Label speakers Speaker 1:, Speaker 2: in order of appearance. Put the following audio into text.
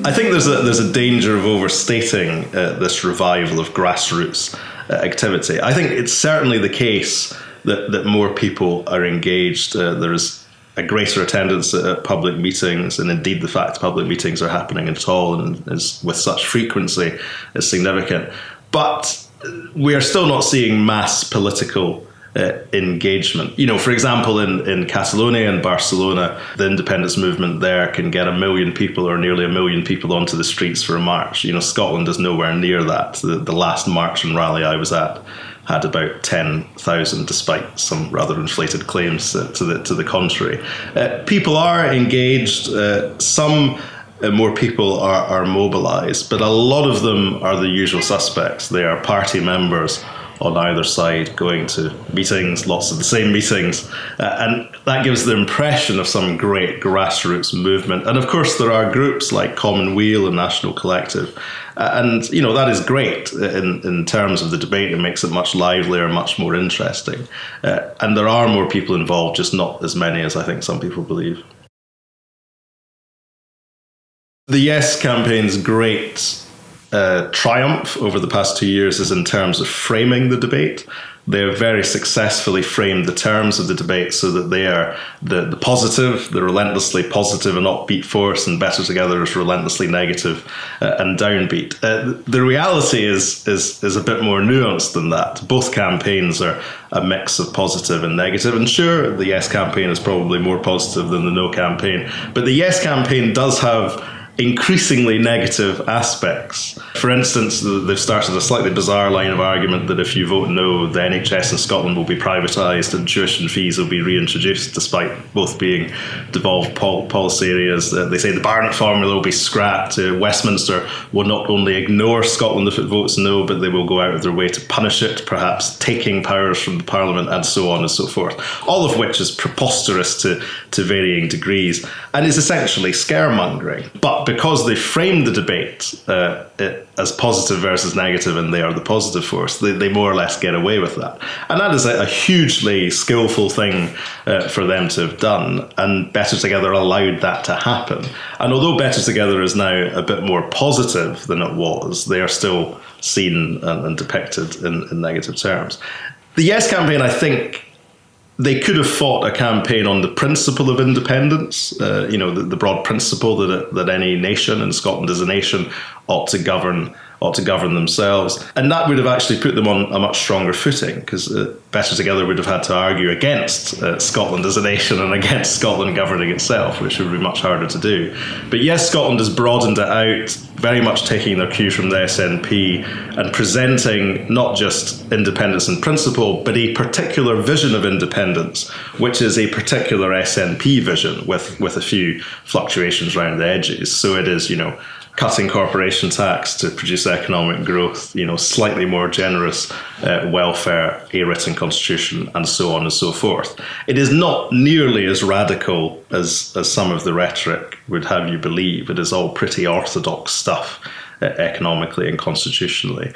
Speaker 1: I think there's a danger of overstating this revival of grassroots activity. I think it's certainly the case that more people are engaged. There is a greater attendance at public meetings, and indeed the fact public meetings are happening at all and is with such frequency is significant. But we are still not seeing mass political engagement. You know, for example, in Catalonia and Barcelona, the independence movement there can get 1 million people or nearly 1 million people onto the streets for a march. You know, Scotland is nowhere near that. The last march and rally I was at had about 10,000, despite some rather inflated claims to the contrary. People are engaged. Some more people are mobilised, but a lot of them are the usual suspects. They are party members on either side going to meetings, lots of the same meetings, and that gives the impression of some great grassroots movement. And of course there are groups like Commonweal and National Collective, and you know, that is great in terms of the debate. It makes it much livelier, much more interesting, and there are more people involved, just not as many as I think some people believe. The Yes campaign's great triumph over the past 2 years is in terms of framing the debate. They have very successfully framed the terms of the debate so that they are the positive, the relentlessly positive and upbeat force, and Better Together is relentlessly negative and downbeat. The reality is a bit more nuanced than that. Both campaigns are a mix of positive and negative, and sure, the Yes campaign is probably more positive than the No campaign, but the Yes campaign does have increasingly negative aspects. For instance, they've started a slightly bizarre line of argument that if you vote no, the NHS in Scotland will be privatised and tuition fees will be reintroduced, despite both being devolved policy areas. They say the Barnett formula will be scrapped. Westminster will not only ignore Scotland if it votes no, but they will go out of their way to punish it, perhaps taking powers from the Parliament, and so on and so forth. All of which is preposterous to varying degrees and is essentially scaremongering. But because they framed the debate as positive versus negative, and they are the positive force, they more or less get away with that. And that is a hugely skillful thing for them to have done, and Better Together allowed that to happen. And although Better Together is now a bit more positive than it was, they are still seen and depicted in negative terms. The Yes campaign, I think, they could have fought a campaign on the principle of independence, you know, the broad principle that any nation, and Scotland as a nation, ought to govern themselves. And that would have actually put them on a much stronger footing, because Better Together would have had to argue against Scotland as a nation and against Scotland governing itself, which would be much harder to do. But Yes Scotland has broadened it out, very much taking their cue from the SNP and presenting not just independence in principle, but a particular vision of independence, which is a particular SNP vision with a few fluctuations around the edges. So it is, you know, cutting corporation tax to produce economic growth, you know, slightly more generous welfare, a written constitution, and so on and so forth. It is not nearly as radical as some of the rhetoric would have you believe. It is all pretty orthodox stuff economically and constitutionally.